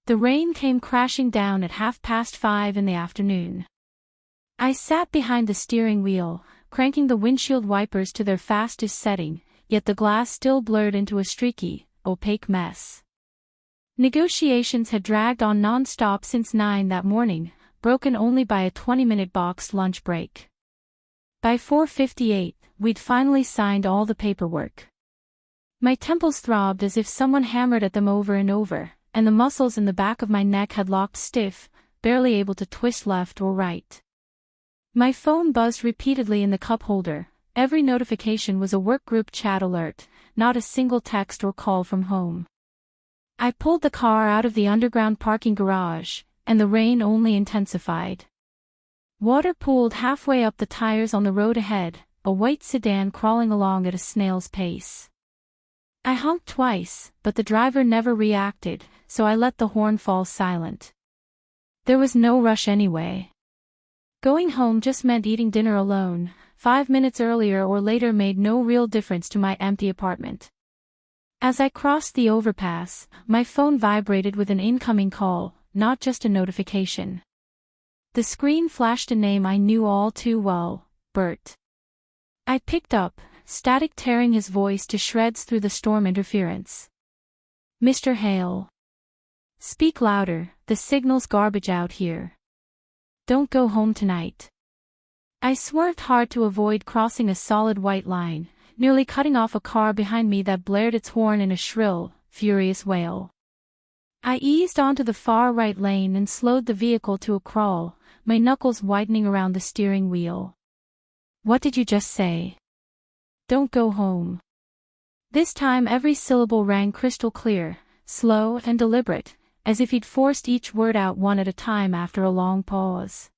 The rain came crashing down at 5:30 in the afternoon. I sat behind the steering wheel, cranking the windshield wipers to their fastest setting, yet the glass still blurred into a streaky, opaque mess. Negotiations had dragged on non-stop since 9 that morning, broken only by a 20-minute boxed lunch break. By 4:58, we'd finally signed all the paperwork. My temples throbbed as if someone hammered at them over and over, and the muscles in the back of my neck had locked stiff, barely able to twist left or right. My phone buzzed repeatedly in the cup holder. Every notification was a workgroup chat alert, not a single text or call from home. I pulled the car out of the underground parking garage, and the rain only intensified. Water pooled halfway up the tires on the road ahead, a white sedan crawling along at a snail's pace. I honked twice, but the driver never reacted, so I let the horn fall silent. There was no rush anyway. Going home just meant eating dinner alone. 5 minutes earlier or later made no real difference to my empty apartment. As I crossed the overpass, my phone vibrated with an incoming call, not just a notification. The screen flashed a name I knew all too well, Bert. I picked up, static tearing his voice to shreds through the storm interference. Mr. Hale. Speak louder, the signal's garbage out here. Don't go home tonight. I swerved hard to avoid crossing a solid white line, nearly cutting off a car behind me that blared its horn in a shrill, furious wail. I eased onto the far right lane and slowed the vehicle to a crawl, my knuckles whitening around the steering wheel. What did you just say? Don't go home. This time every syllable rang crystal clear, slow and deliberate, as if he'd forced each word out one at a time after a long pause.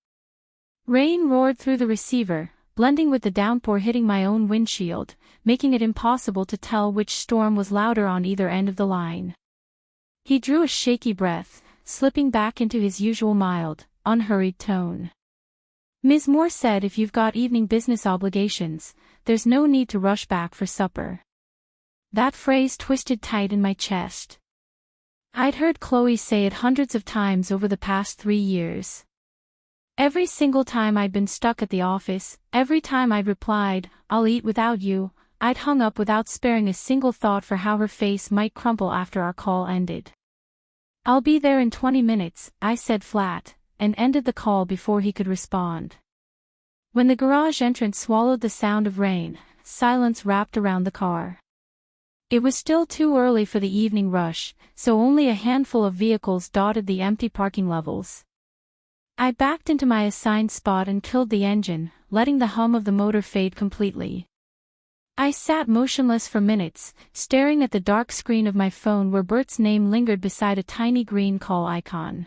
Rain roared through the receiver, blending with the downpour hitting my own windshield, making it impossible to tell which storm was louder on either end of the line. He drew a shaky breath, slipping back into his usual mild, unhurried tone. Ms. Moore said if you've got evening business obligations, there's no need to rush back for supper. That phrase twisted tight in my chest. I'd heard Chloe say it hundreds of times over the past 3 years. Every single time I'd been stuck at the office, every time I'd replied, "I'll eat without you," I'd hung up without sparing a single thought for how her face might crumple after our call ended. "I'll be there in 20 minutes, I said flat, and ended the call before he could respond. When the garage entrance swallowed the sound of rain, silence wrapped around the car. It was still too early for the evening rush, so only a handful of vehicles dotted the empty parking levels. I backed into my assigned spot and killed the engine, letting the hum of the motor fade completely. I sat motionless for minutes, staring at the dark screen of my phone where Bert's name lingered beside a tiny green call icon.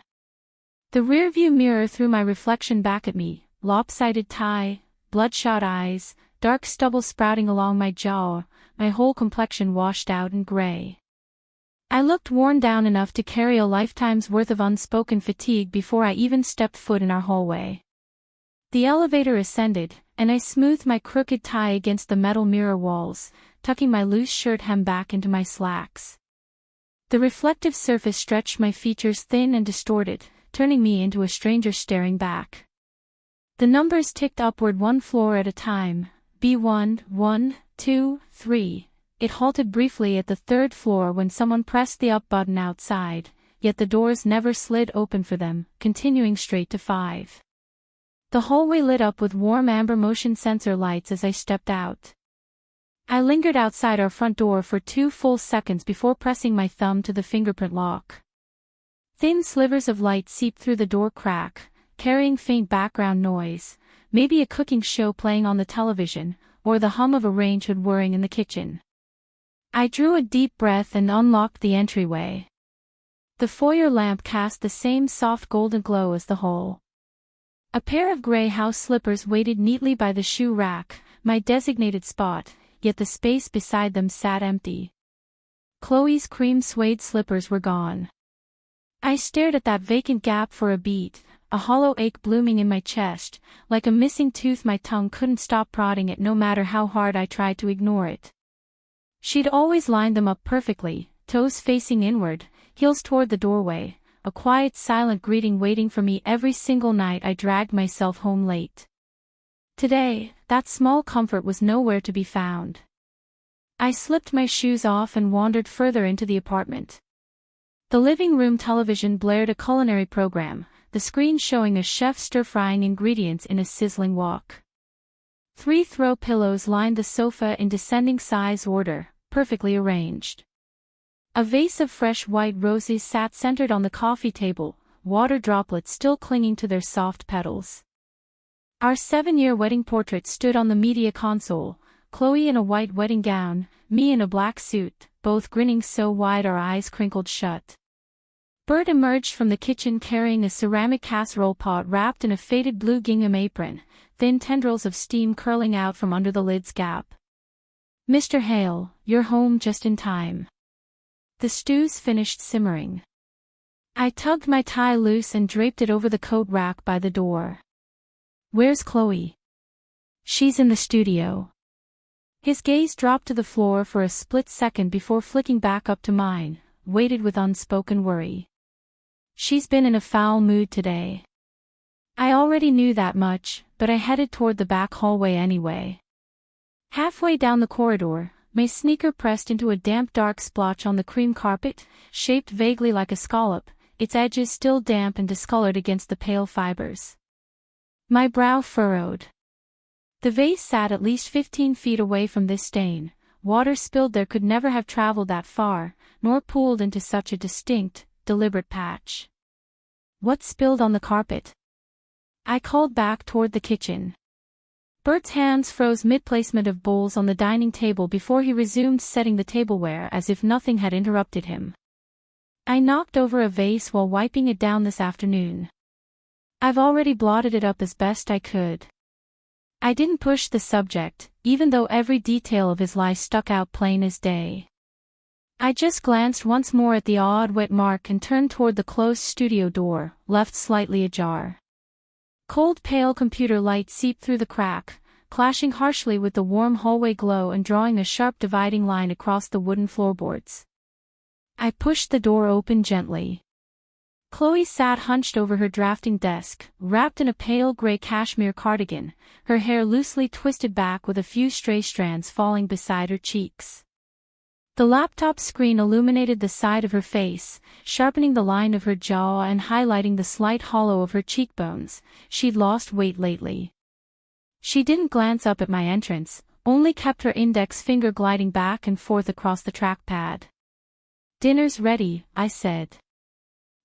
The rearview mirror threw my reflection back at me, lopsided tie, bloodshot eyes, dark stubble sprouting along my jaw, my whole complexion washed out and gray. I looked worn down enough to carry a lifetime's worth of unspoken fatigue before I even stepped foot in our hallway. The elevator ascended, and I smoothed my crooked tie against the metal mirror walls, tucking my loose shirt hem back into my slacks. The reflective surface stretched my features thin and distorted, turning me into a stranger staring back. The numbers ticked upward one floor at a time, B1, 1, 2, 3. It halted briefly at the 3rd floor when someone pressed the up button outside, yet the doors never slid open for them, continuing straight to 5. The hallway lit up with warm amber motion sensor lights as I stepped out. I lingered outside our front door for 2 full seconds before pressing my thumb to the fingerprint lock. Thin slivers of light seeped through the door crack, carrying faint background noise, maybe a cooking show playing on the television, or the hum of a range hood whirring in the kitchen. I drew a deep breath and unlocked the entryway. The foyer lamp cast the same soft golden glow as the hall. A pair of gray house slippers waited neatly by the shoe rack, my designated spot, yet the space beside them sat empty. Chloe's cream suede slippers were gone. I stared at that vacant gap for a beat, a hollow ache blooming in my chest, like a missing tooth my tongue couldn't stop prodding at no matter how hard I tried to ignore it. She'd always lined them up perfectly, toes facing inward, heels toward the doorway, a quiet silent greeting waiting for me every single night I dragged myself home late. Today, that small comfort was nowhere to be found. I slipped my shoes off and wandered further into the apartment. The living room television blared a culinary program, the screen showing a chef stir-frying ingredients in a sizzling wok. 3 throw pillows lined the sofa in descending size order, perfectly arranged. A vase of fresh white roses sat centered on the coffee table, water droplets still clinging to their soft petals. Our 7-year wedding portrait stood on the media console, Chloe in a white wedding gown, me in a black suit, both grinning so wide our eyes crinkled shut. Bert emerged from the kitchen carrying a ceramic casserole pot wrapped in a faded blue gingham apron, thin tendrils of steam curling out from under the lid's gap. "Mr. Hale, you're home just in time." The stew's finished simmering. I tugged my tie loose and draped it over the coat rack by the door. "Where's Chloe?" "She's in the studio." His gaze dropped to the floor for a split second before flicking back up to mine, weighted with unspoken worry. "She's been in a foul mood today." I already knew that much, but I headed toward the back hallway anyway. Halfway down the corridor, my sneaker pressed into a damp dark splotch on the cream carpet, shaped vaguely like a scallop, its edges still damp and discolored against the pale fibers. My brow furrowed. The vase sat at least 15 feet away from this stain. Water spilled there could never have traveled that far, nor pooled into such a distinct, deliberate patch. "What spilled on the carpet?" I called back toward the kitchen. Bert's hands froze mid-placement of bowls on the dining table before he resumed setting the tableware as if nothing had interrupted him. "I knocked over a vase while wiping it down this afternoon. I've already blotted it up as best I could." I didn't push the subject, even though every detail of his lie stuck out plain as day. I just glanced once more at the odd wet mark and turned toward the closed studio door, left slightly ajar. Cold pale computer light seeped through the crack, clashing harshly with the warm hallway glow and drawing a sharp dividing line across the wooden floorboards. I pushed the door open gently. Chloe sat hunched over her drafting desk, wrapped in a pale gray cashmere cardigan, her hair loosely twisted back with a few stray strands falling beside her cheeks. The laptop screen illuminated the side of her face, sharpening the line of her jaw and highlighting the slight hollow of her cheekbones. She'd lost weight lately. She didn't glance up at my entrance, only kept her index finger gliding back and forth across the trackpad. "Dinner's ready," I said.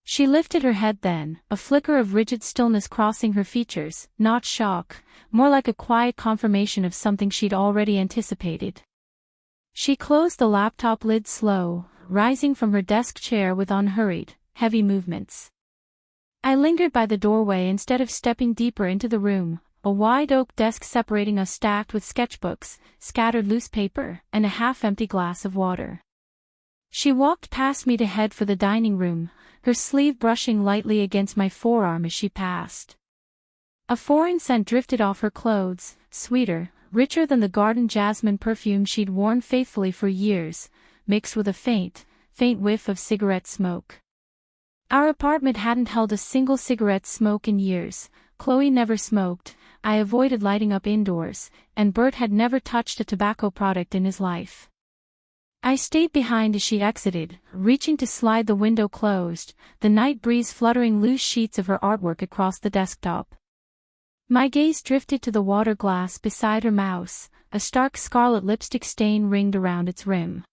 She lifted her head then, a flicker of rigid stillness crossing her features, not shock, more like a quiet confirmation of something she'd already anticipated. She closed the laptop lid slow, rising from her desk chair with unhurried, heavy movements. I lingered by the doorway instead of stepping deeper into the room, a wide oak desk separating us stacked with sketchbooks, scattered loose paper, and a half-empty glass of water. She walked past me to head for the dining room, her sleeve brushing lightly against my forearm as she passed. A foreign scent drifted off her clothes, sweeter, richer than the garden jasmine perfume she'd worn faithfully for years, mixed with a faint whiff of cigarette smoke. Our apartment hadn't held a single cigarette smoke in years. Chloe never smoked, I avoided lighting up indoors, and Bert had never touched a tobacco product in his life. I stayed behind as she exited, reaching to slide the window closed, the night breeze fluttering loose sheets of her artwork across the desktop. My gaze drifted to the water glass beside her mouse, a stark scarlet lipstick stain ringed around its rim.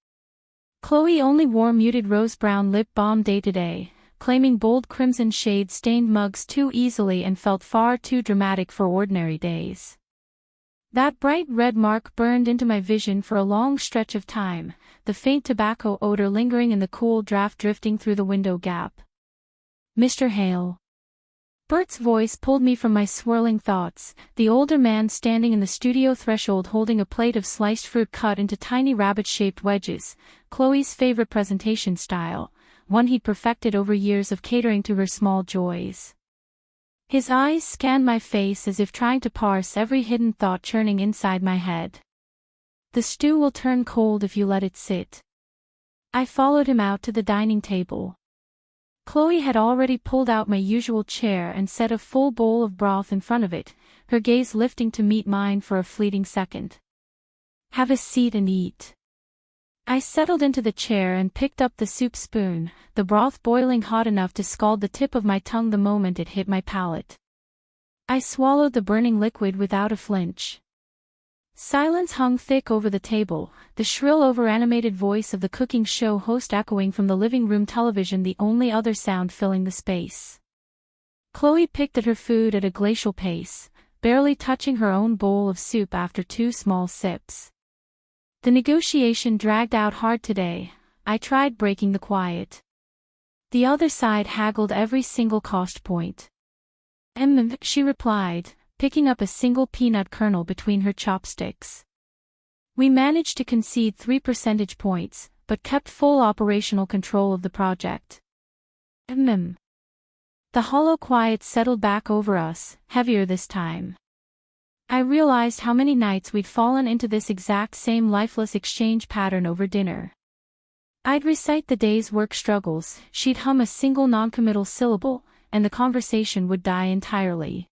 Chloe only wore muted rose-brown lip balm day to day, claiming bold crimson shade stained mugs too easily and felt far too dramatic for ordinary days. That bright red mark burned into my vision for a long stretch of time, the faint tobacco odor lingering in the cool draft drifting through the window gap. "Mr. Hale." Bert's voice pulled me from my swirling thoughts, the older man standing in the studio threshold holding a plate of sliced fruit cut into tiny rabbit-shaped wedges, Chloe's favorite presentation style, one he'd perfected over years of catering to her small joys. His eyes scanned my face as if trying to parse every hidden thought churning inside my head. "The stew will turn cold if you let it sit." I followed him out to the dining table. Chloe had already pulled out my usual chair and set a full bowl of broth in front of it, her gaze lifting to meet mine for a fleeting second. "Have a seat and eat." I settled into the chair and picked up the soup spoon, the broth boiling hot enough to scald the tip of my tongue the moment it hit my palate. I swallowed the burning liquid without a flinch. Silence hung thick over the table, the shrill over-animated voice of the cooking show host echoing from the living room television, the only other sound filling the space. Chloe picked at her food at a glacial pace, barely touching her own bowl of soup after 2 small sips. The negotiation dragged out hard today. I tried breaking the quiet. The other side haggled every single cost point. She replied, picking up a single peanut kernel between her chopsticks. We managed to concede 3 percentage points, but kept full operational control of the project. The hollow quiet settled back over us, heavier this time. I realized how many nights we'd fallen into this exact same lifeless exchange pattern over dinner. I'd recite the day's work struggles, she'd hum a single noncommittal syllable, and the conversation would die entirely.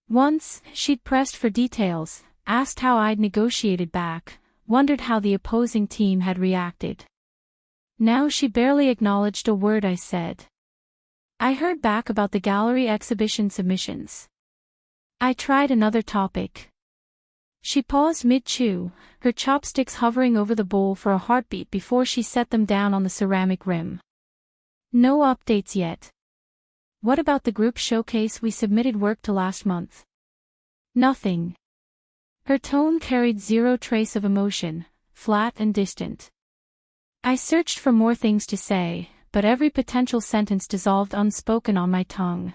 Once, she'd pressed for details, asked how I'd negotiated back, wondered how the opposing team had reacted. Now she barely acknowledged a word I said. I heard back about the gallery exhibition submissions. I tried another topic. She paused mid-chew, her chopsticks hovering over the bowl for a heartbeat before she set them down on the ceramic rim. No updates yet. What about the group showcase we submitted work to last month? Nothing. Her tone carried zero trace of emotion, flat and distant. I searched for more things to say, but every potential sentence dissolved unspoken on my tongue.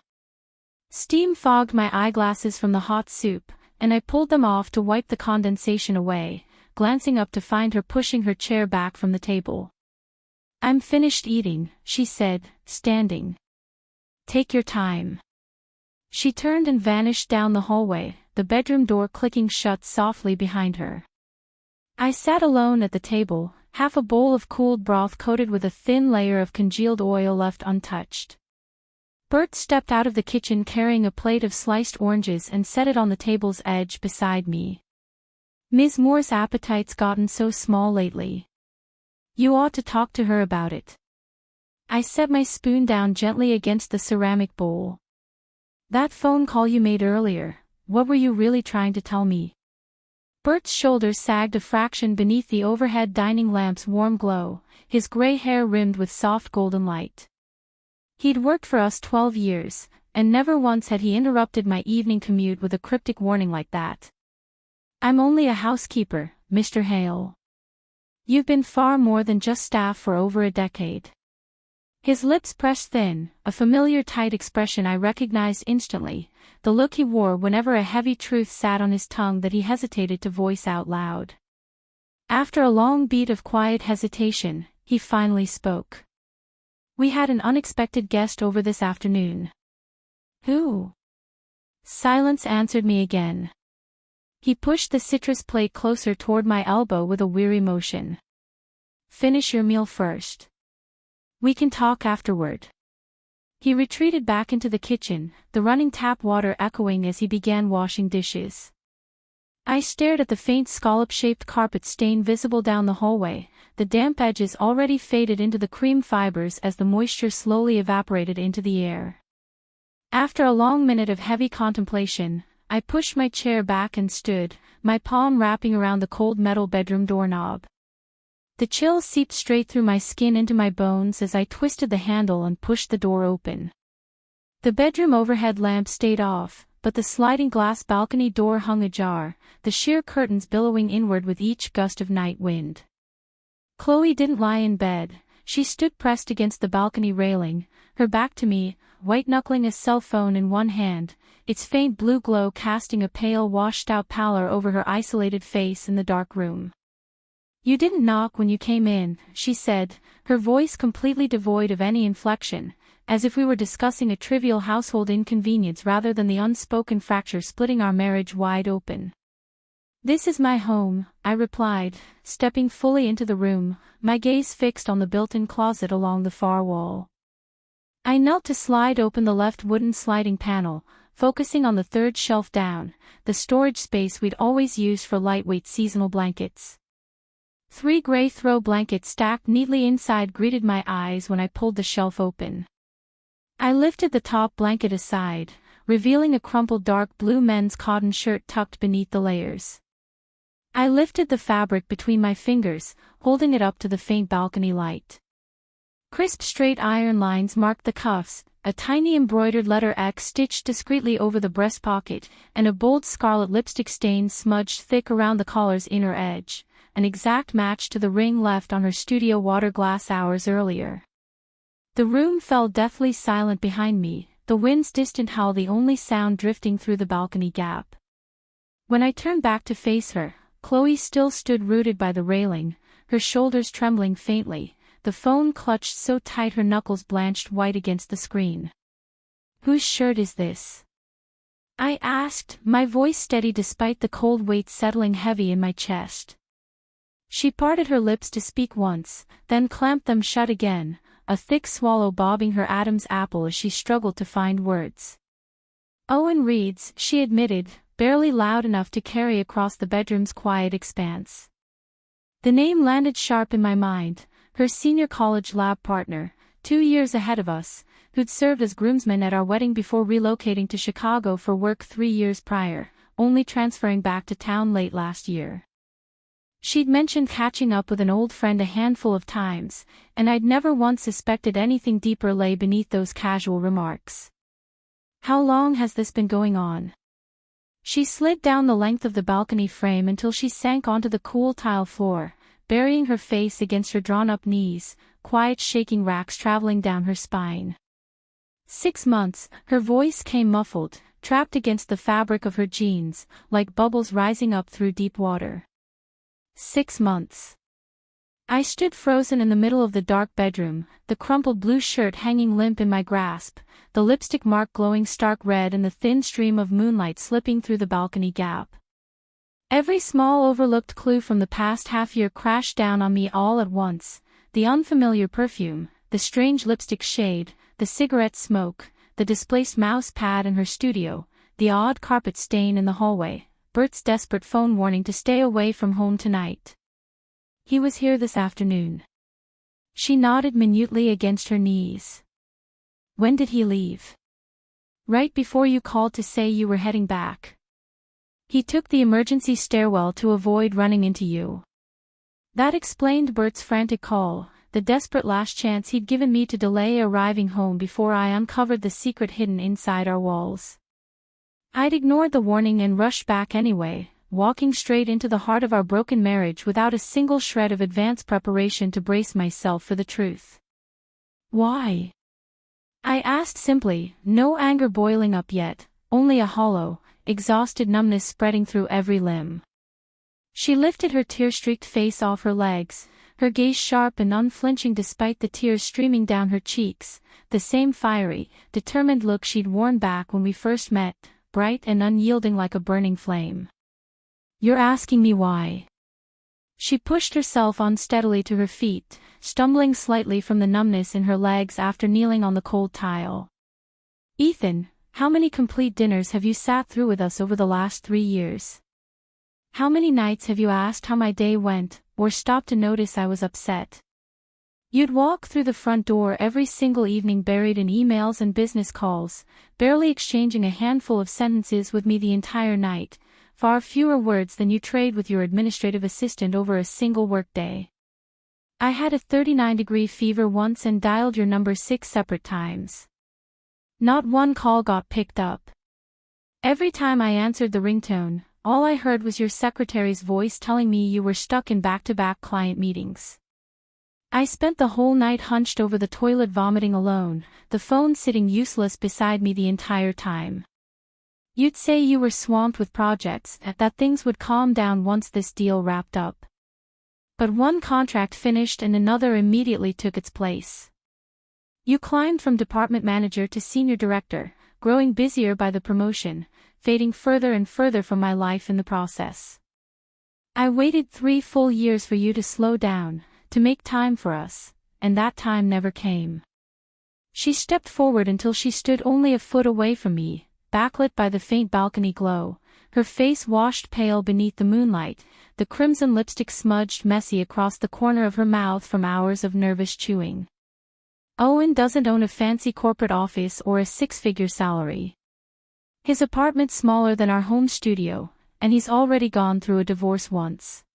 Steam fogged my eyeglasses from the hot soup, and I pulled them off to wipe the condensation away, glancing up to find her pushing her chair back from the table. "I'm finished eating," she said, standing. "Take your time." She turned and vanished down the hallway, the bedroom door clicking shut softly behind her. I sat alone at the table, half a bowl of cooled broth coated with a thin layer of congealed oil left untouched. Bert stepped out of the kitchen carrying a plate of sliced oranges and set it on the table's edge beside me. "Ms. Moore's appetite's gotten so small lately. You ought to talk to her about it." I set my spoon down gently against the ceramic bowl. "That phone call you made earlier, what were you really trying to tell me?" Bert's shoulders sagged a fraction beneath the overhead dining lamp's warm glow, his gray hair rimmed with soft golden light. He'd worked for us 12 years, and never once had he interrupted my evening commute with a cryptic warning like that. "I'm only a housekeeper, Mr. Hale. You've been far more than just staff for over a decade." His lips pressed thin, a familiar tight expression I recognized instantly, the look he wore whenever a heavy truth sat on his tongue that he hesitated to voice out loud. After a long beat of quiet hesitation, he finally spoke. "We had an unexpected guest over this afternoon." "Who?" Silence answered me again. He pushed the citrus plate closer toward my elbow with a weary motion. "Finish your meal first. We can talk afterward." He retreated back into the kitchen, the running tap water echoing as he began washing dishes. I stared at the faint scallop-shaped carpet stain visible down the hallway, the damp edges already faded into the cream fibers as the moisture slowly evaporated into the air. After a long minute of heavy contemplation, I pushed my chair back and stood, my palm wrapping around the cold metal bedroom doorknob. The chill seeped straight through my skin into my bones as I twisted the handle and pushed the door open. The bedroom overhead lamp stayed off, but the sliding glass balcony door hung ajar, the sheer curtains billowing inward with each gust of night wind. Chloe didn't lie in bed, she stood pressed against the balcony railing, her back to me, white-knuckling a cell phone in one hand, its faint blue glow casting a pale washed-out pallor over her isolated face in the dark room. "You didn't knock when you came in," she said, her voice completely devoid of any inflection, as if we were discussing a trivial household inconvenience rather than the unspoken fracture splitting our marriage wide open. "This is my home," I replied, stepping fully into the room, my gaze fixed on the built-in closet along the far wall. I knelt to slide open the left wooden sliding panel, focusing on the third shelf down, the storage space we'd always used for lightweight seasonal blankets. 3 gray throw blankets stacked neatly inside greeted my eyes when I pulled the shelf open. I lifted the top blanket aside, revealing a crumpled dark blue men's cotton shirt tucked beneath the layers. I lifted the fabric between my fingers, holding it up to the faint balcony light. Crisp straight iron lines marked the cuffs, a tiny embroidered letter X stitched discreetly over the breast pocket, and a bold scarlet lipstick stain smudged thick around the collar's inner edge, an exact match to the ring left on her studio water glass hours earlier. The room fell deathly silent behind me, the wind's distant howl the only sound drifting through the balcony gap. When I turned back to face her, Chloe still stood rooted by the railing, her shoulders trembling faintly, the phone clutched so tight her knuckles blanched white against the screen. "Whose shirt is this?" I asked, my voice steady despite the cold weight settling heavy in my chest. She parted her lips to speak once, then clamped them shut again, a thick swallow bobbing her Adam's apple as she struggled to find words. "Owen Reed's," she admitted, barely loud enough to carry across the bedroom's quiet expanse. The name landed sharp in my mind, her senior college lab partner, 2 years ahead of us, who'd served as groomsman at our wedding before relocating to Chicago for work 3 years prior, only transferring back to town late last year. She'd mentioned catching up with an old friend a handful of times, and I'd never once suspected anything deeper lay beneath those casual remarks. "How long has this been going on?" She slid down the length of the balcony frame until she sank onto the cool tile floor, burying her face against her drawn-up knees, quiet shaking racks traveling down her spine. 6 months, her voice came muffled, trapped against the fabric of her jeans, like bubbles rising up through deep water. 6 months. I stood frozen in the middle of the dark bedroom, the crumpled blue shirt hanging limp in my grasp, the lipstick mark glowing stark red and the thin stream of moonlight slipping through the balcony gap. Every small overlooked clue from the past half-year crashed down on me all at once, the unfamiliar perfume, the strange lipstick shade, the cigarette smoke, the displaced mouse pad in her studio, the odd carpet stain in the hallway, Bert's desperate phone warning to stay away from home tonight. "He was here this afternoon." She nodded minutely against her knees. "When did he leave?" "Right before you called to say you were heading back. He took the emergency stairwell to avoid running into you." That explained Bert's frantic call, the desperate last chance he'd given me to delay arriving home before I uncovered the secret hidden inside our walls. I'd ignored the warning and rushed back anyway, walking straight into the heart of our broken marriage without a single shred of advance preparation to brace myself for the truth. "Why?" I asked simply, no anger boiling up yet, only a hollow, exhausted numbness spreading through every limb. She lifted her tear-streaked face off her legs, her gaze sharp and unflinching despite the tears streaming down her cheeks, the same fiery, determined look she'd worn back when we first met, bright and unyielding like a burning flame. "You're asking me why?" She pushed herself unsteadily to her feet, stumbling slightly from the numbness in her legs after kneeling on the cold tile. "Ethan, how many complete dinners have you sat through with us over the last 3 years? How many nights have you asked how my day went, or stopped to notice I was upset? You'd walk through the front door every single evening buried in emails and business calls, barely exchanging a handful of sentences with me the entire night, far fewer words than you trade with your administrative assistant over a single workday. I had a 39-degree fever once and dialed your number 6 separate times. Not one call got picked up. Every time I answered the ringtone, all I heard was your secretary's voice telling me you were stuck in back-to-back client meetings. I spent the whole night hunched over the toilet vomiting alone, the phone sitting useless beside me the entire time. You'd say you were swamped with projects, that things would calm down once this deal wrapped up. But one contract finished and another immediately took its place. You climbed from department manager to senior director, growing busier by the promotion, fading further and further from my life in the process. I waited 3 full years for you to slow down, to make time for us, and that time never came. She stepped forward until she stood only a foot away from me, backlit by the faint balcony glow, her face washed pale beneath the moonlight, the crimson lipstick smudged messy across the corner of her mouth from hours of nervous chewing. Owen doesn't own a fancy corporate office or a six-figure salary. His apartment's smaller than our home studio, and he's already gone through a divorce once.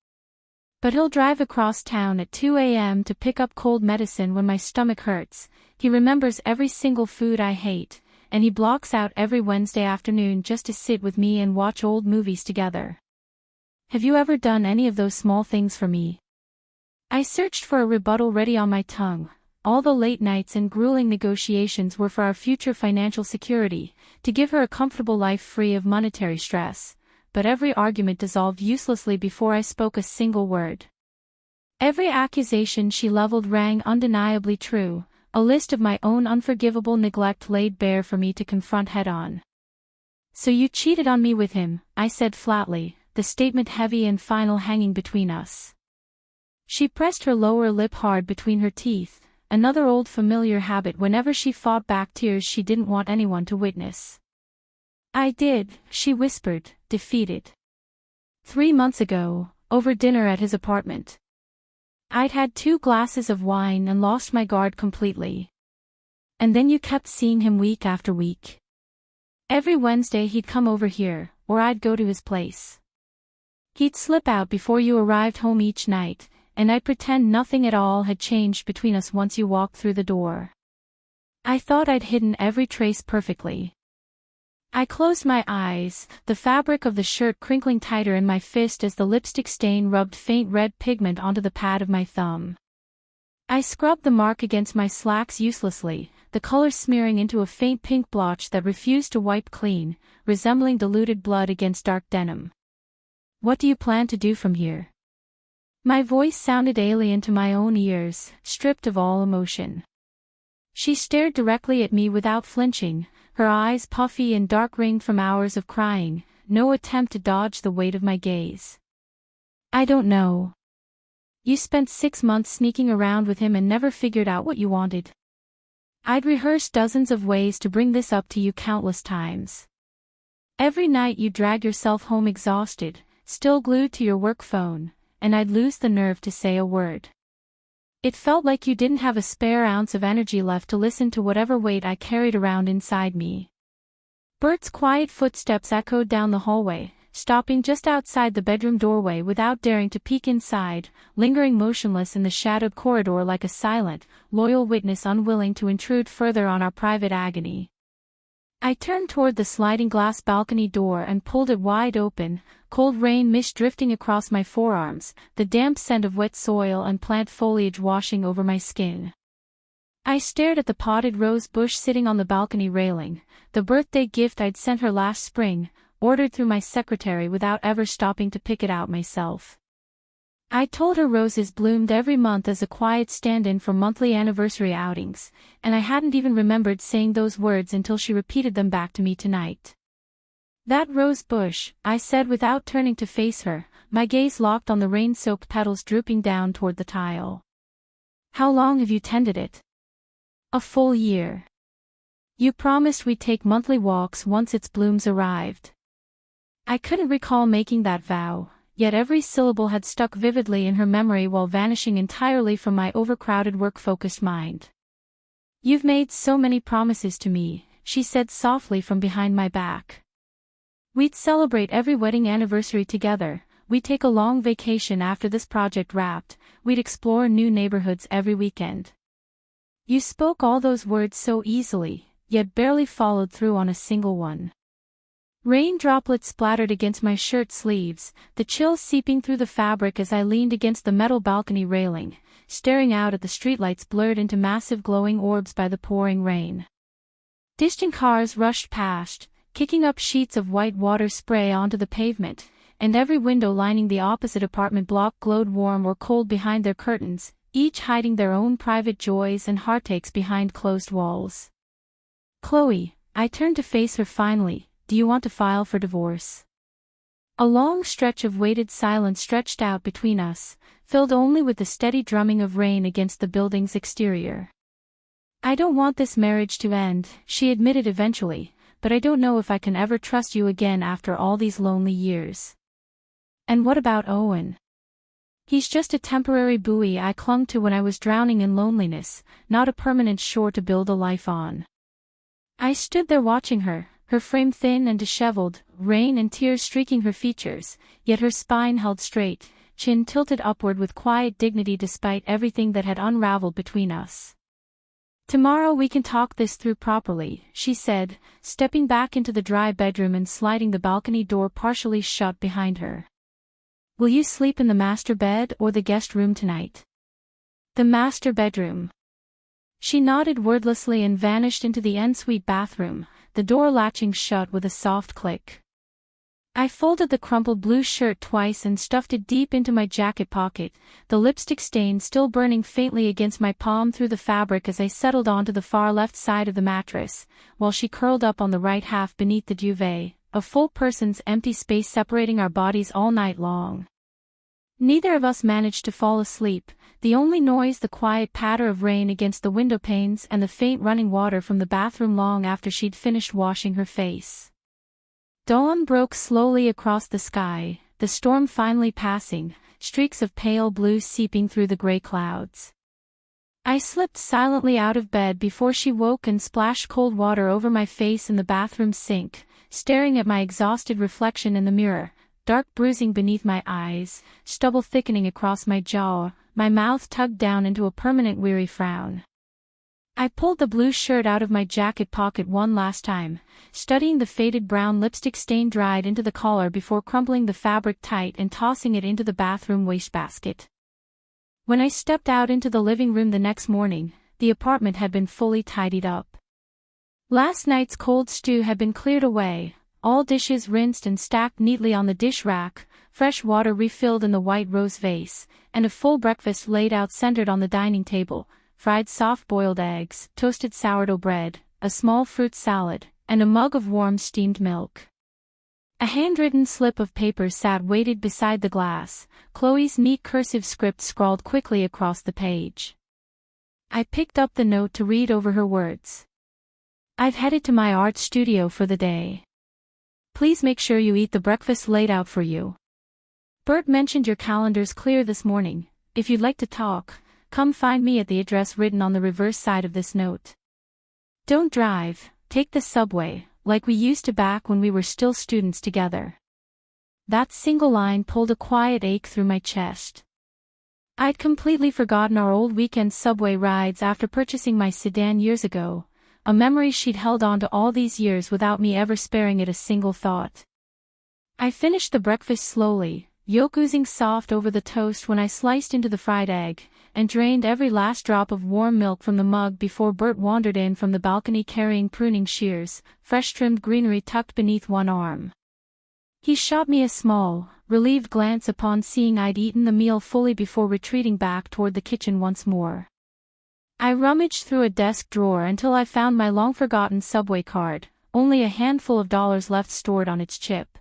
But he'll drive across town at 2 a.m. to pick up cold medicine when my stomach hurts. He remembers every single food I hate, and he blocks out every Wednesday afternoon just to sit with me and watch old movies together. Have you ever done any of those small things for me? I searched for a rebuttal ready on my tongue. All the late nights and grueling negotiations were for our future financial security, to give her a comfortable life free of monetary stress. But every argument dissolved uselessly before I spoke a single word. Every accusation she leveled rang undeniably true, a list of my own unforgivable neglect laid bare for me to confront head-on. "So you cheated on me with him," I said flatly, the statement heavy and final hanging between us. She pressed her lower lip hard between her teeth, another old familiar habit whenever she fought back tears she didn't want anyone to witness. "I did," she whispered, defeated. 3 months ago, over dinner at his apartment. I'd had 2 glasses of wine and lost my guard completely. And then you kept seeing him week after week. Every Wednesday he'd come over here, or I'd go to his place. He'd slip out before you arrived home each night, and I'd pretend nothing at all had changed between us once you walked through the door. I thought I'd hidden every trace perfectly. I closed my eyes, the fabric of the shirt crinkling tighter in my fist as the lipstick stain rubbed faint red pigment onto the pad of my thumb. I scrubbed the mark against my slacks uselessly, the color smearing into a faint pink blotch that refused to wipe clean, resembling diluted blood against dark denim. "What do you plan to do from here?" My voice sounded alien to my own ears, stripped of all emotion. She stared directly at me without flinching, her eyes puffy and dark-ringed from hours of crying, no attempt to dodge the weight of my gaze. "I don't know. You spent 6 months sneaking around with him and never figured out what you wanted. I'd rehearsed dozens of ways to bring this up to you countless times. Every night you dragged yourself home exhausted, still glued to your work phone, and I'd lose the nerve to say a word. It felt like you didn't have a spare ounce of energy left to listen to whatever weight I carried around inside me." Bert's quiet footsteps echoed down the hallway, stopping just outside the bedroom doorway without daring to peek inside, lingering motionless in the shadowed corridor like a silent, loyal witness unwilling to intrude further on our private agony. I turned toward the sliding glass balcony door and pulled it wide open, cold rain mist drifting across my forearms, the damp scent of wet soil and plant foliage washing over my skin. I stared at the potted rose bush sitting on the balcony railing, the birthday gift I'd sent her last spring, ordered through my secretary without ever stopping to pick it out myself. I told her roses bloomed every month as a quiet stand-in for monthly anniversary outings, and I hadn't even remembered saying those words until she repeated them back to me tonight. "That rose bush," I said without turning to face her, my gaze locked on the rain-soaked petals drooping down toward the tile. "How long have you tended it?" "A full year. You promised we'd take monthly walks once its blooms arrived." I couldn't recall making that vow, yet every syllable had stuck vividly in her memory while vanishing entirely from my overcrowded work-focused mind. "You've made so many promises to me," she said softly from behind my back. "We'd celebrate every wedding anniversary together, we'd take a long vacation after this project wrapped, we'd explore new neighborhoods every weekend. You spoke all those words so easily, yet barely followed through on a single one." Rain droplets splattered against my shirt sleeves, the chill seeping through the fabric as I leaned against the metal balcony railing, staring out at the streetlights blurred into massive glowing orbs by the pouring rain. Distant cars rushed past, kicking up sheets of white water spray onto the pavement, and every window lining the opposite apartment block glowed warm or cold behind their curtains, each hiding their own private joys and heartaches behind closed walls. "Chloe," I turned to face her finally, "do you want to file for divorce?" A long stretch of weighted silence stretched out between us, filled only with the steady drumming of rain against the building's exterior. I don't want this marriage to end, she admitted eventually, but I don't know if I can ever trust you again after all these lonely years. And what about Owen? He's just a temporary buoy I clung to when I was drowning in loneliness, not a permanent shore to build a life on. I stood there watching her, her frame thin and disheveled, rain and tears streaking her features, yet her spine held straight, chin tilted upward with quiet dignity despite everything that had unraveled between us. Tomorrow we can talk this through properly, she said, stepping back into the dry bedroom and sliding the balcony door partially shut behind her. Will you sleep in the master bed or the guest room tonight? The master bedroom. She nodded wordlessly and vanished into the ensuite bathroom, the door latching shut with a soft click. I folded the crumpled blue shirt twice and stuffed it deep into my jacket pocket, the lipstick stain still burning faintly against my palm through the fabric as I settled onto the far left side of the mattress, while she curled up on the right half beneath the duvet, a full person's empty space separating our bodies all night long. Neither of us managed to fall asleep, the only noise the quiet patter of rain against the window panes and the faint running water from the bathroom long after she'd finished washing her face. Dawn broke slowly across the sky, the storm finally passing, streaks of pale blue seeping through the gray clouds. I slipped silently out of bed before she woke and splashed cold water over my face in the bathroom sink, staring at my exhausted reflection in the mirror, dark bruising beneath my eyes, stubble thickening across my jaw, my mouth tugged down into a permanent weary frown. I pulled the blue shirt out of my jacket pocket one last time, studying the faded brown lipstick stain dried into the collar before crumpling the fabric tight and tossing it into the bathroom wastebasket. When I stepped out into the living room the next morning, the apartment had been fully tidied up. Last night's cold stew had been cleared away, all dishes rinsed and stacked neatly on the dish rack, fresh water refilled in the white rose vase, and a full breakfast laid out centered on the dining table. Fried soft-boiled eggs, toasted sourdough bread, a small fruit salad, and a mug of warm steamed milk. A handwritten slip of paper sat weighted beside the glass, Chloe's neat cursive script scrawled quickly across the page. I picked up the note to read over her words. I've headed to my art studio for the day. Please make sure you eat the breakfast laid out for you. Bert mentioned your calendar's clear this morning. If you'd like to talk, come find me at the address written on the reverse side of this note. Don't drive, take the subway, like we used to back when we were still students together. That single line pulled a quiet ache through my chest. I'd completely forgotten our old weekend subway rides after purchasing my sedan years ago, a memory she'd held on to all these years without me ever sparing it a single thought. I finished the breakfast slowly, yolk oozing soft over the toast when I sliced into the fried egg, and drained every last drop of warm milk from the mug before Bert wandered in from the balcony carrying pruning shears, fresh-trimmed greenery tucked beneath one arm. He shot me a small, relieved glance upon seeing I'd eaten the meal fully before retreating back toward the kitchen once more. I rummaged through a desk drawer until I found my long-forgotten subway card, only a handful of dollars left stored on its chip.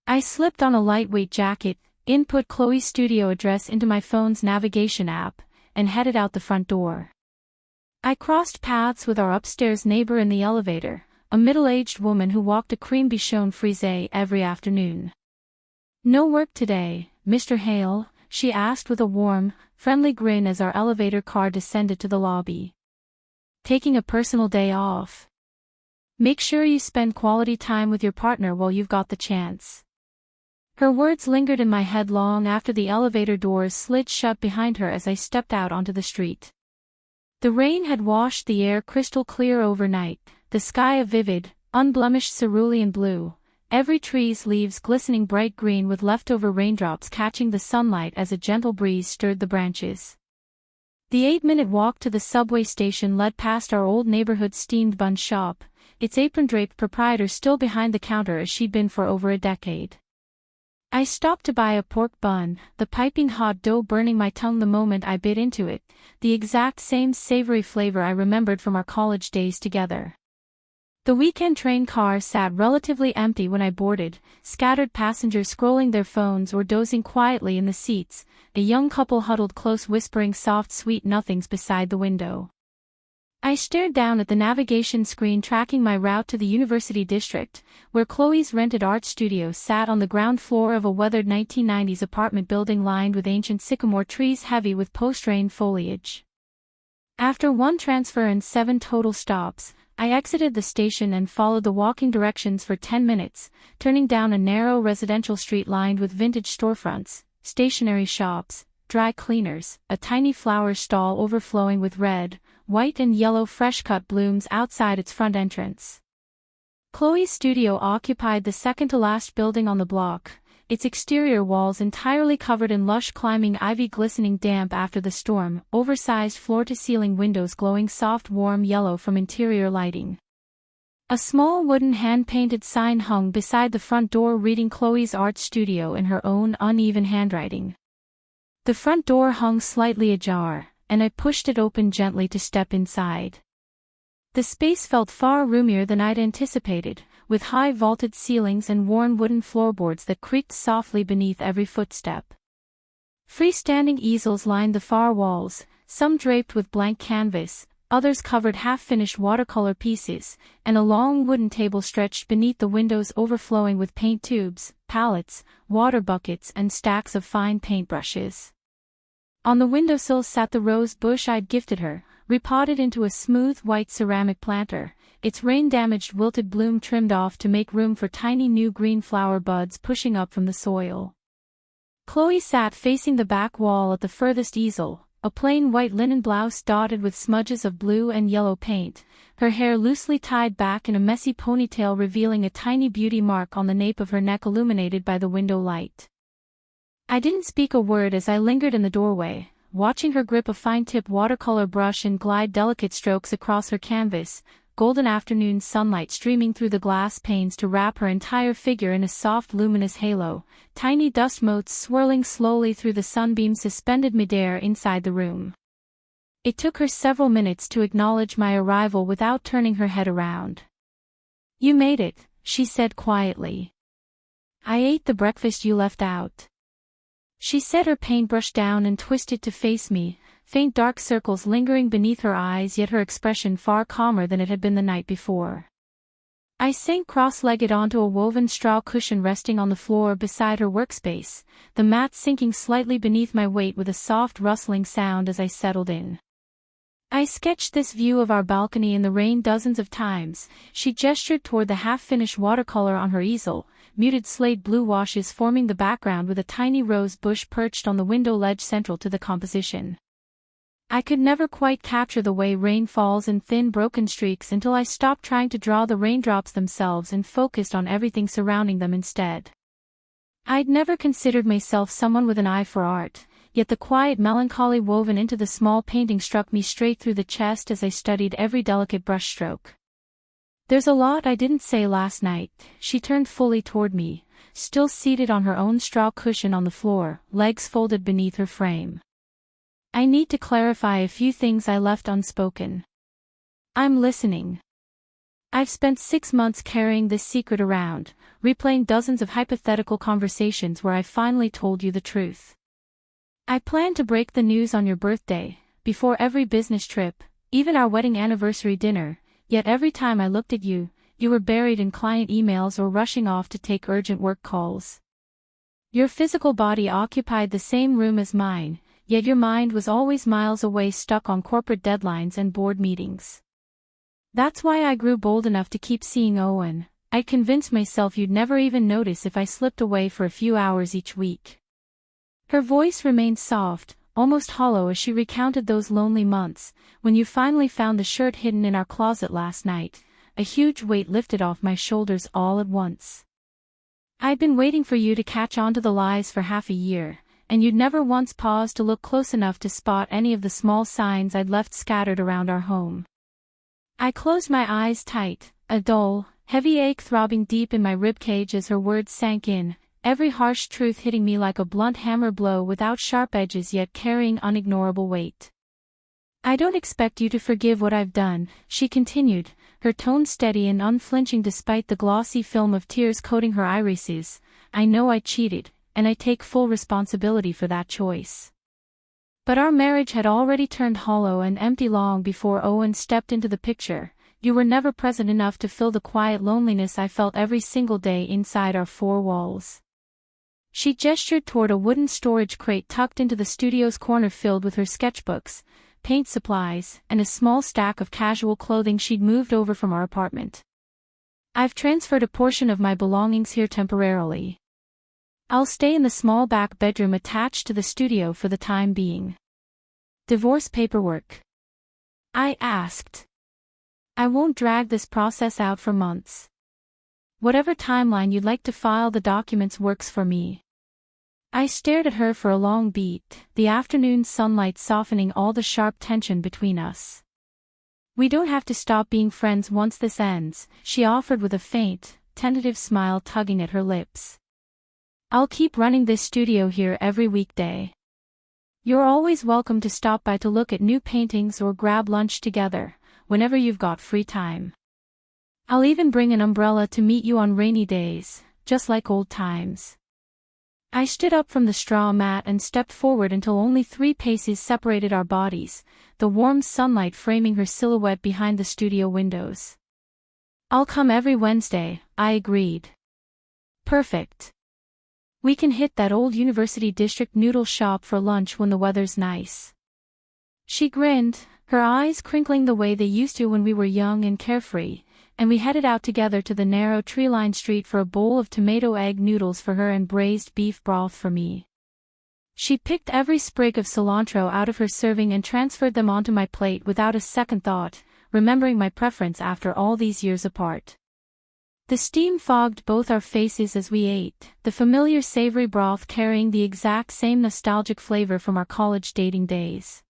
I slipped on a lightweight jacket, input Chloe's studio address into my phone's navigation app, and headed out the front door. I crossed paths with our upstairs neighbor in the elevator, a middle-aged woman who walked a cream bichon frisée every afternoon. No work today, Mr. Hale? She asked with a warm, friendly grin as our elevator car descended to the lobby. Taking a personal day off. Make sure you spend quality time with your partner while you've got the chance. Her words lingered in my head long after the elevator doors slid shut behind her as I stepped out onto the street. The rain had washed the air crystal clear overnight, the sky a vivid, unblemished cerulean blue, every tree's leaves glistening bright green with leftover raindrops catching the sunlight as a gentle breeze stirred the branches. The 8-minute walk to the subway station led past our old neighborhood steamed bun shop, its apron-draped proprietor still behind the counter as she'd been for over a decade. I stopped to buy a pork bun, the piping hot dough burning my tongue the moment I bit into it, the exact same savory flavor I remembered from our college days together. The weekend train car sat relatively empty when I boarded, scattered passengers scrolling their phones or dozing quietly in the seats, a young couple huddled close whispering soft sweet nothings beside the window. I stared down at the navigation screen tracking my route to the University District, where Chloe's rented art studio sat on the ground floor of a weathered 1990s apartment building lined with ancient sycamore trees heavy with post-rain foliage. After one transfer and 7 total stops, I exited the station and followed the walking directions for 10 minutes, turning down a narrow residential street lined with vintage storefronts, stationery shops, dry cleaners, a tiny flower stall overflowing with red, white and yellow fresh-cut blooms outside its front entrance. Chloe's studio occupied the second-to-last building on the block, its exterior walls entirely covered in lush climbing ivy glistening damp after the storm, oversized floor-to-ceiling windows glowing soft warm yellow from interior lighting. A small wooden hand-painted sign hung beside the front door reading Chloe's art studio in her own uneven handwriting. The front door hung slightly ajar, and I pushed it open gently to step inside. The space felt far roomier than I'd anticipated, with high vaulted ceilings and worn wooden floorboards that creaked softly beneath every footstep. Freestanding easels lined the far walls, some draped with blank canvas, others covered half-finished watercolor pieces, and a long wooden table stretched beneath the windows overflowing with paint tubes, palettes, water buckets and stacks of fine paintbrushes. On the windowsill sat the rose bush I'd gifted her, repotted into a smooth white ceramic planter, its rain-damaged wilted bloom trimmed off to make room for tiny new green flower buds pushing up from the soil. Chloe sat facing the back wall at the furthest easel, a plain white linen blouse dotted with smudges of blue and yellow paint, her hair loosely tied back in a messy ponytail revealing a tiny beauty mark on the nape of her neck illuminated by the window light. I didn't speak a word as I lingered in the doorway, watching her grip a fine-tip watercolor brush and glide delicate strokes across her canvas, golden afternoon sunlight streaming through the glass panes to wrap her entire figure in a soft luminous halo, tiny dust motes swirling slowly through the sunbeams suspended midair inside the room. It took her several minutes to acknowledge my arrival without turning her head around. "You made it," she said quietly. "I ate the breakfast you left out." She set her paintbrush down and twisted to face me, faint dark circles lingering beneath her eyes yet her expression far calmer than it had been the night before. I sank cross-legged onto a woven straw cushion resting on the floor beside her workspace, the mat sinking slightly beneath my weight with a soft rustling sound as I settled in. I sketched this view of our balcony in the rain dozens of times. She gestured toward the half-finished watercolor on her easel, muted slate blue washes forming the background with a tiny rose bush perched on the window ledge central to the composition. I could never quite capture the way rain falls in thin broken streaks until I stopped trying to draw the raindrops themselves and focused on everything surrounding them instead. I'd never considered myself someone with an eye for art, yet the quiet melancholy woven into the small painting struck me straight through the chest as I studied every delicate brushstroke. "There's a lot I didn't say last night." She turned fully toward me, still seated on her own straw cushion on the floor, legs folded beneath her frame. "I need to clarify a few things I left unspoken." "I'm listening." "I've spent 6 months carrying this secret around, replaying dozens of hypothetical conversations where I finally told you the truth. I planned to break the news on your birthday, before every business trip, even our wedding anniversary dinner, yet every time I looked at you, you were buried in client emails or rushing off to take urgent work calls. Your physical body occupied the same room as mine, yet your mind was always miles away stuck on corporate deadlines and board meetings. That's why I grew bold enough to keep seeing Owen. I convinced myself you'd never even notice if I slipped away for a few hours each week." Her voice remained soft, almost hollow as she recounted those lonely months. "When you finally found the shirt hidden in our closet last night, a huge weight lifted off my shoulders all at once. I'd been waiting for you to catch on to the lies for half a year, and you'd never once paused to look close enough to spot any of the small signs I'd left scattered around our home." I closed my eyes tight, a dull, heavy ache throbbing deep in my ribcage as her words sank in, every harsh truth hitting me like a blunt hammer blow without sharp edges yet carrying unignorable weight. "I don't expect you to forgive what I've done," she continued, her tone steady and unflinching despite the glossy film of tears coating her irises. "I know I cheated, and I take full responsibility for that choice. But our marriage had already turned hollow and empty long before Owen stepped into the picture. You were never present enough to fill the quiet loneliness I felt every single day inside our four walls. She gestured toward a wooden storage crate tucked into the studio's corner filled with her sketchbooks, paint supplies, and a small stack of casual clothing she'd moved over from our apartment. I've transferred a portion of my belongings here temporarily. I'll stay in the small back bedroom attached to the studio for the time being. Divorce paperwork? I asked. I won't drag this process out for months. Whatever timeline you'd like to file the documents works for me. I stared at her for a long beat, the afternoon sunlight softening all the sharp tension between us. We don't have to stop being friends once this ends, she offered with a faint, tentative smile tugging at her lips. I'll keep running this studio here every weekday. You're always welcome to stop by to look at new paintings or grab lunch together, whenever you've got free time. I'll even bring an umbrella to meet you on rainy days, just like old times. I stood up from the straw mat and stepped forward until only 3 paces separated our bodies, the warm sunlight framing her silhouette behind the studio windows. I'll come every Wednesday, I agreed. Perfect. We can hit that old University District noodle shop for lunch when the weather's nice. She grinned, her eyes crinkling the way they used to when we were young and carefree, and we headed out together to the narrow tree-lined street for a bowl of tomato egg noodles for her and braised beef broth for me. She picked every sprig of cilantro out of her serving and transferred them onto my plate without a second thought, remembering my preference after all these years apart. The steam fogged both our faces as we ate, the familiar savory broth carrying the exact same nostalgic flavor from our college dating days.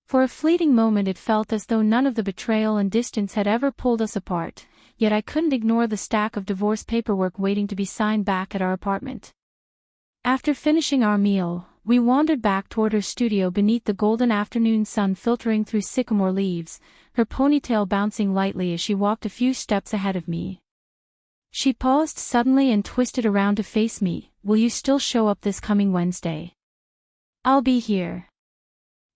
For a fleeting moment it felt as though none of the betrayal and distance had ever pulled us apart, yet I couldn't ignore the stack of divorce paperwork waiting to be signed back at our apartment. After finishing our meal, we wandered back toward her studio beneath the golden afternoon sun filtering through sycamore leaves, her ponytail bouncing lightly as she walked a few steps ahead of me. She paused suddenly and twisted around to face me. Will you still show up this coming Wednesday? I'll be here.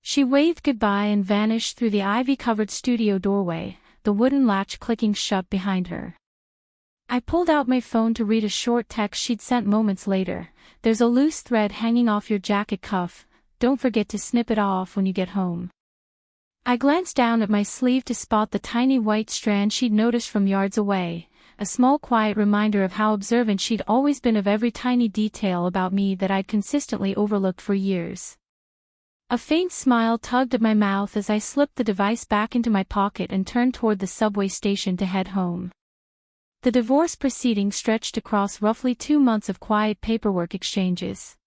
She waved goodbye and vanished through the ivy-covered studio doorway, the wooden latch clicking shut behind her. I pulled out my phone to read a short text she'd sent moments later. There's a loose thread hanging off your jacket cuff, don't forget to snip it off when you get home. I glanced down at my sleeve to spot the tiny white strand she'd noticed from yards away, a small quiet reminder of how observant she'd always been of every tiny detail about me that I'd consistently overlooked for years. A faint smile tugged at my mouth as I slipped the device back into my pocket and turned toward the subway station to head home. The divorce proceeding stretched across roughly 2 months of quiet paperwork exchanges.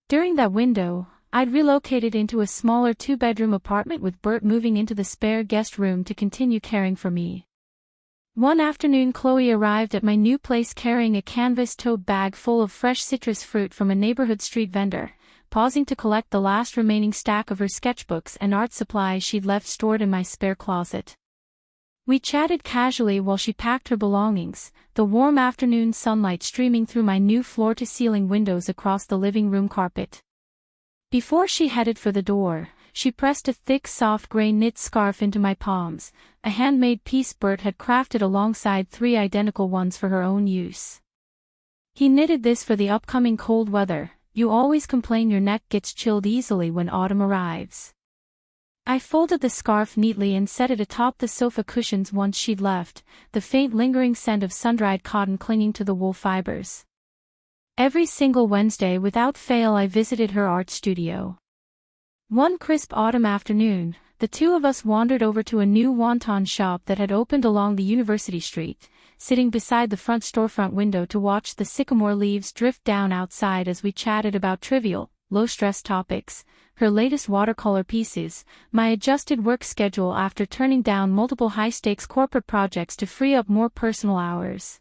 During that window, I'd relocated into a smaller 2-bedroom apartment with Bert moving into the spare guest room to continue caring for me. One afternoon Chloe arrived at my new place carrying a canvas tote bag full of fresh citrus fruit from a neighborhood street vendor, pausing to collect the last remaining stack of her sketchbooks and art supplies she'd left stored in my spare closet. We chatted casually while she packed her belongings, the warm afternoon sunlight streaming through my new floor-to-ceiling windows across the living room carpet. Before she headed for the door, she pressed a thick soft gray knit scarf into my palms, a handmade piece Bert had crafted alongside 3 identical ones for her own use. He knitted this for the upcoming cold weather. You always complain your neck gets chilled easily when autumn arrives. I folded the scarf neatly and set it atop the sofa cushions once she'd left, the faint lingering scent of sun-dried cotton clinging to the wool fibers. Every single Wednesday without fail I visited her art studio. One crisp autumn afternoon, the two of us wandered over to a new wonton shop that had opened along the University Street, sitting beside the front storefront window to watch the sycamore leaves drift down outside as we chatted about trivial, low-stress topics, her latest watercolor pieces, my adjusted work schedule after turning down multiple high-stakes corporate projects to free up more personal hours.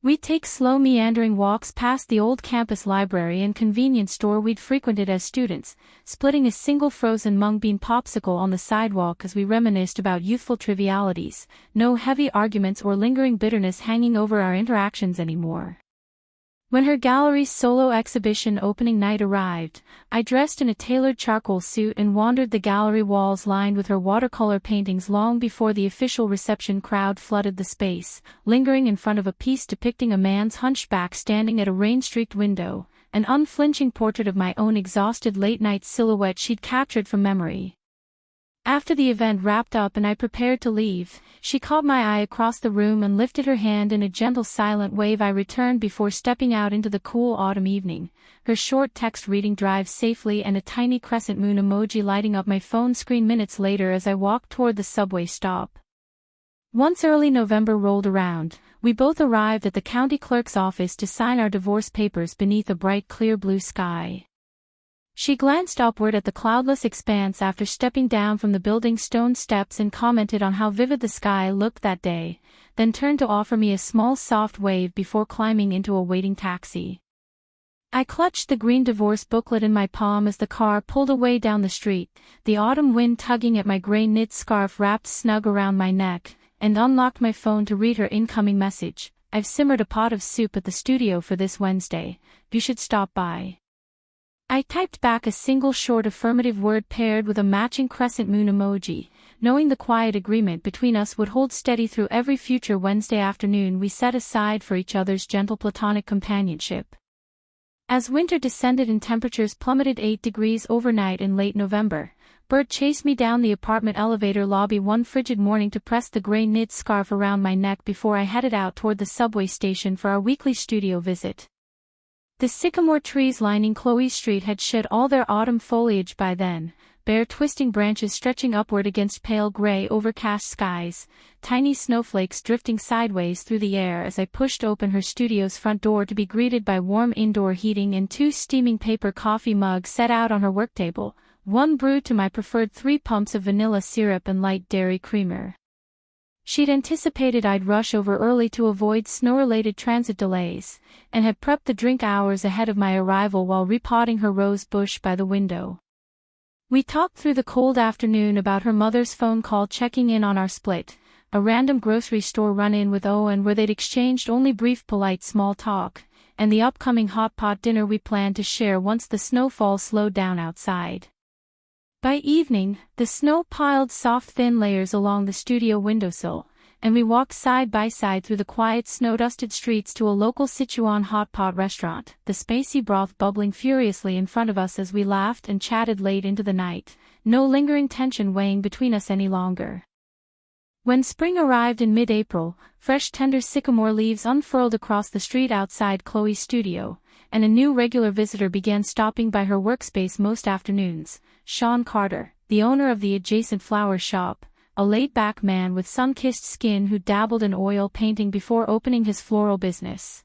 We'd take slow meandering walks past the old campus library and convenience store we'd frequented as students, splitting a single frozen mung bean popsicle on the sidewalk as we reminisced about youthful trivialities, no heavy arguments or lingering bitterness hanging over our interactions anymore. When her gallery's solo exhibition opening night arrived, I dressed in a tailored charcoal suit and wandered the gallery walls lined with her watercolor paintings long before the official reception crowd flooded the space, lingering in front of a piece depicting a man's hunchback standing at a rain-streaked window, an unflinching portrait of my own exhausted late-night silhouette she'd captured from memory. After the event wrapped up and I prepared to leave, she caught my eye across the room and lifted her hand in a gentle silent wave. I returned before stepping out into the cool autumn evening, her short text reading drive safely and a tiny crescent moon emoji lighting up my phone screen minutes later as I walked toward the subway stop. Once early November rolled around, we both arrived at the county clerk's office to sign our divorce papers beneath a bright clear blue sky. She glanced upward at the cloudless expanse after stepping down from the building's stone steps and commented on how vivid the sky looked that day, then turned to offer me a small soft wave before climbing into a waiting taxi. I clutched the green divorce booklet in my palm as the car pulled away down the street, the autumn wind tugging at my gray knit scarf wrapped snug around my neck, and unlocked my phone to read her incoming message. "I've simmered a pot of soup at the studio for this Wednesday. You should stop by." I typed back a single short affirmative word paired with a matching crescent moon emoji, knowing the quiet agreement between us would hold steady through every future Wednesday afternoon we set aside for each other's gentle platonic companionship. As winter descended and temperatures plummeted 8 degrees overnight in late November, Bert chased me down the apartment elevator lobby one frigid morning to press the gray knit scarf around my neck before I headed out toward the subway station for our weekly studio visit. The sycamore trees lining Chloe's street had shed all their autumn foliage by then, bare twisting branches stretching upward against pale gray overcast skies, tiny snowflakes drifting sideways through the air as I pushed open her studio's front door to be greeted by warm indoor heating and 2 steaming paper coffee mugs set out on her work table, one brewed to my preferred 3 pumps of vanilla syrup and light dairy creamer. She'd anticipated I'd rush over early to avoid snow-related transit delays, and had prepped the drink hours ahead of my arrival while repotting her rose bush by the window. We talked through the cold afternoon about her mother's phone call checking in on our split, a random grocery store run-in with Owen where they'd exchanged only brief polite small talk, and the upcoming hot pot dinner we planned to share once the snowfall slowed down outside. By evening, the snow piled soft thin layers along the studio windowsill, and we walked side by side through the quiet snow-dusted streets to a local Sichuan hot pot restaurant, the spicy broth bubbling furiously in front of us as we laughed and chatted late into the night, no lingering tension weighing between us any longer. When spring arrived in mid-April, fresh tender sycamore leaves unfurled across the street outside Chloe's studio, and a new regular visitor began stopping by her workspace most afternoons, Sean Carter, the owner of the adjacent flower shop, a laid-back man with sun-kissed skin who dabbled in oil painting before opening his floral business.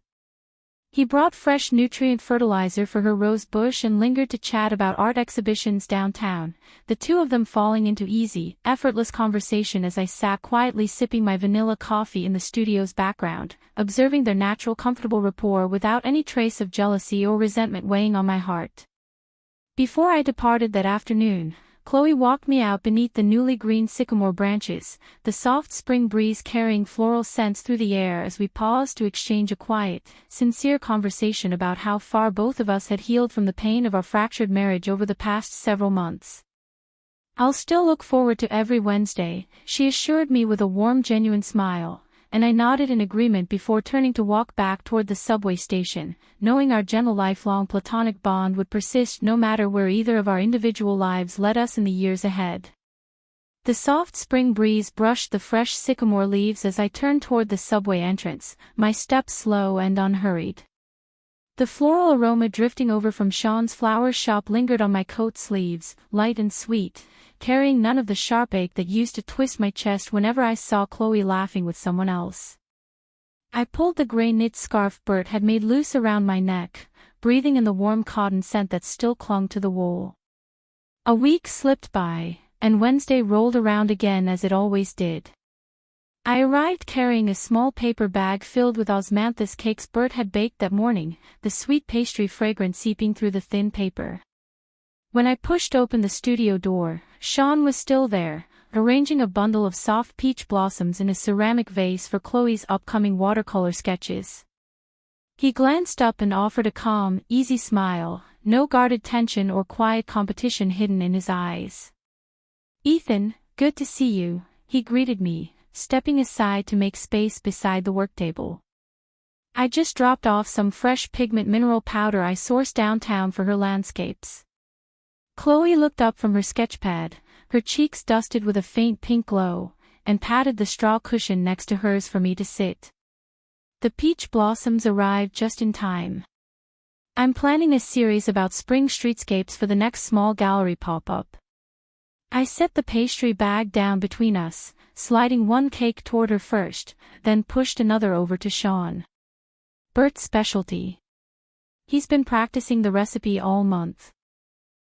He brought fresh nutrient fertilizer for her rose bush and lingered to chat about art exhibitions downtown, the two of them falling into easy, effortless conversation as I sat quietly sipping my vanilla coffee in the studio's background, observing their natural comfortable rapport without any trace of jealousy or resentment weighing on my heart. Before I departed that afternoon, Chloe walked me out beneath the newly green sycamore branches, the soft spring breeze carrying floral scents through the air as we paused to exchange a quiet, sincere conversation about how far both of us had healed from the pain of our fractured marriage over the past several months. "I'll still look forward to every Wednesday," she assured me with a warm genuine smile, and I nodded in agreement before turning to walk back toward the subway station, knowing our gentle lifelong platonic bond would persist no matter where either of our individual lives led us in the years ahead. The soft spring breeze brushed the fresh sycamore leaves as I turned toward the subway entrance, my steps slow and unhurried. The floral aroma drifting over from Sean's flower shop lingered on my coat sleeves, light and sweet, carrying none of the sharp ache that used to twist my chest whenever I saw Chloe laughing with someone else. I pulled the gray knit scarf Bert had made loose around my neck, breathing in the warm cotton scent that still clung to the wool. A week slipped by, and Wednesday rolled around again as it always did. I arrived carrying a small paper bag filled with osmanthus cakes Bert had baked that morning, the sweet pastry fragrance seeping through the thin paper. When I pushed open the studio door, Sean was still there, arranging a bundle of soft peach blossoms in a ceramic vase for Chloe's upcoming watercolor sketches. He glanced up and offered a calm, easy smile, no guarded tension or quiet competition hidden in his eyes. "Ethan, good to see you," he greeted me, stepping aside to make space beside the worktable. "I just dropped off some fresh pigment mineral powder I sourced downtown for her landscapes." Chloe looked up from her sketchpad, her cheeks dusted with a faint pink glow, and patted the straw cushion next to hers for me to sit. The peach blossoms arrived just in time. "I'm planning a series about spring streetscapes for the next small gallery pop-up." I set the pastry bag down between us, sliding one cake toward her first, then pushed another over to Sean. "Bert's specialty. He's been practicing the recipe all month."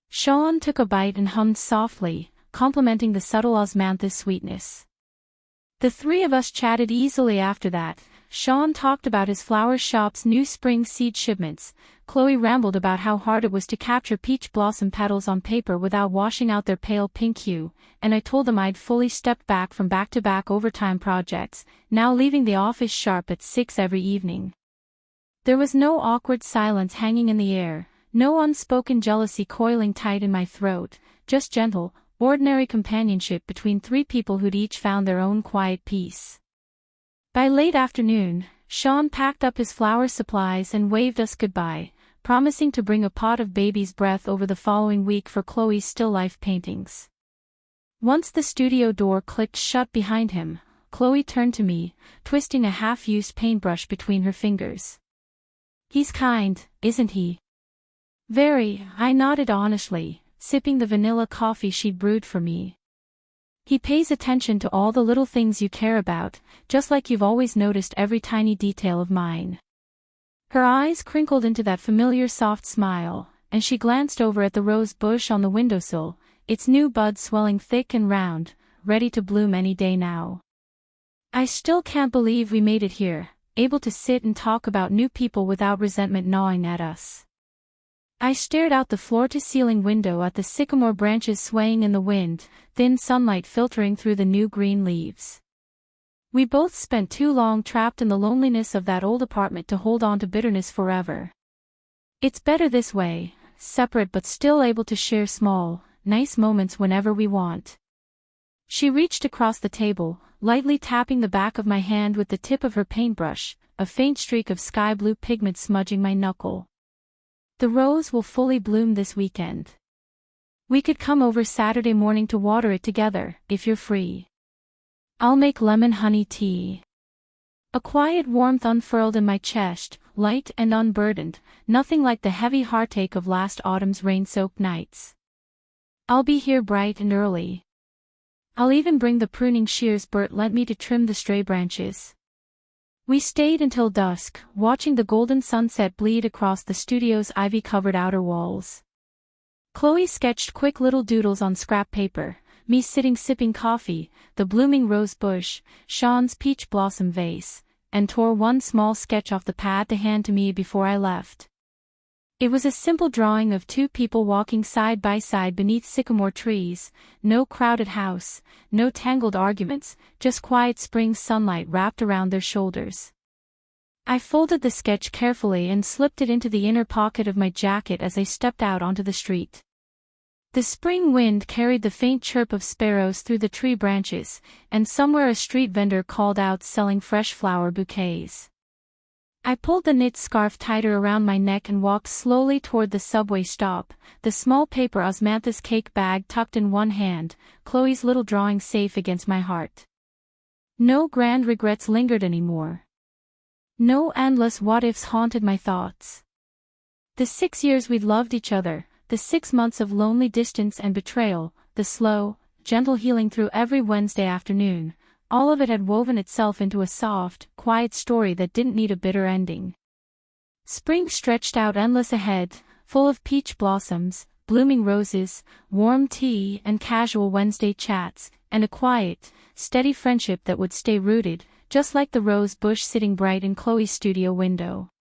Sean took a bite and hummed softly, complimenting the subtle osmanthus sweetness. The three of us chatted easily after that. Sean talked about his flower shop's new spring seed shipments. Chloe rambled about how hard it was to capture peach blossom petals on paper without washing out their pale pink hue, and I told them I'd fully stepped back from back-to-back overtime projects, now leaving the office sharp at 6 every evening. There was no awkward silence hanging in the air, no unspoken jealousy coiling tight in my throat, just gentle, ordinary companionship between three people who'd each found their own quiet peace. By late afternoon, Sean packed up his flower supplies and waved us goodbye, promising to bring a pot of baby's breath over the following week for Chloe's still life paintings. Once the studio door clicked shut behind him, Chloe turned to me, twisting a half-used paintbrush between her fingers. "He's kind, isn't he?" "Very," I nodded honestly, sipping the vanilla coffee she'd brewed for me. "He pays attention to all the little things you care about, just like you've always noticed every tiny detail of mine." Her eyes crinkled into that familiar soft smile, and she glanced over at the rose bush on the windowsill, its new buds swelling thick and round, ready to bloom any day now. "I still can't believe we made it here, able to sit and talk about new people without resentment gnawing at us." I stared out the floor-to-ceiling window at the sycamore branches swaying in the wind, thin sunlight filtering through the new green leaves. We both spent too long trapped in the loneliness of that old apartment to hold on to bitterness forever. It's better this way, separate but still able to share small, nice moments whenever we want. She reached across the table, lightly tapping the back of my hand with the tip of her paintbrush, a faint streak of sky-blue pigment smudging my knuckle. "The rose will fully bloom this weekend. We could come over Saturday morning to water it together, if you're free. I'll make lemon honey tea." A quiet warmth unfurled in my chest, light and unburdened, nothing like the heavy heartache of last autumn's rain-soaked nights. "I'll be here bright and early. I'll even bring the pruning shears Bert lent me to trim the stray branches." We stayed until dusk, watching the golden sunset bleed across the studio's ivy-covered outer walls. Chloe sketched quick little doodles on scrap paper, me sitting sipping coffee, the blooming rose bush, Sean's peach blossom vase, and tore one small sketch off the pad to hand to me before I left. It was a simple drawing of two people walking side by side beneath sycamore trees, no crowded house, no tangled arguments, just quiet spring sunlight wrapped around their shoulders. I folded the sketch carefully and slipped it into the inner pocket of my jacket as I stepped out onto the street. The spring wind carried the faint chirp of sparrows through the tree branches, and somewhere a street vendor called out selling fresh flower bouquets. I pulled the knit scarf tighter around my neck and walked slowly toward the subway stop, the small paper osmanthus cake bag tucked in one hand, Chloe's little drawing safe against my heart. No grand regrets lingered anymore. No endless what-ifs haunted my thoughts. The 6 years we'd loved each other, the 6 months of lonely distance and betrayal, the slow, gentle healing through every Wednesday afternoon, all of it had woven itself into a soft, quiet story that didn't need a bitter ending. Spring stretched out endless ahead, full of peach blossoms, blooming roses, warm tea and casual Wednesday chats, and a quiet, steady friendship that would stay rooted, just like the rose bush sitting bright in Chloe's studio window.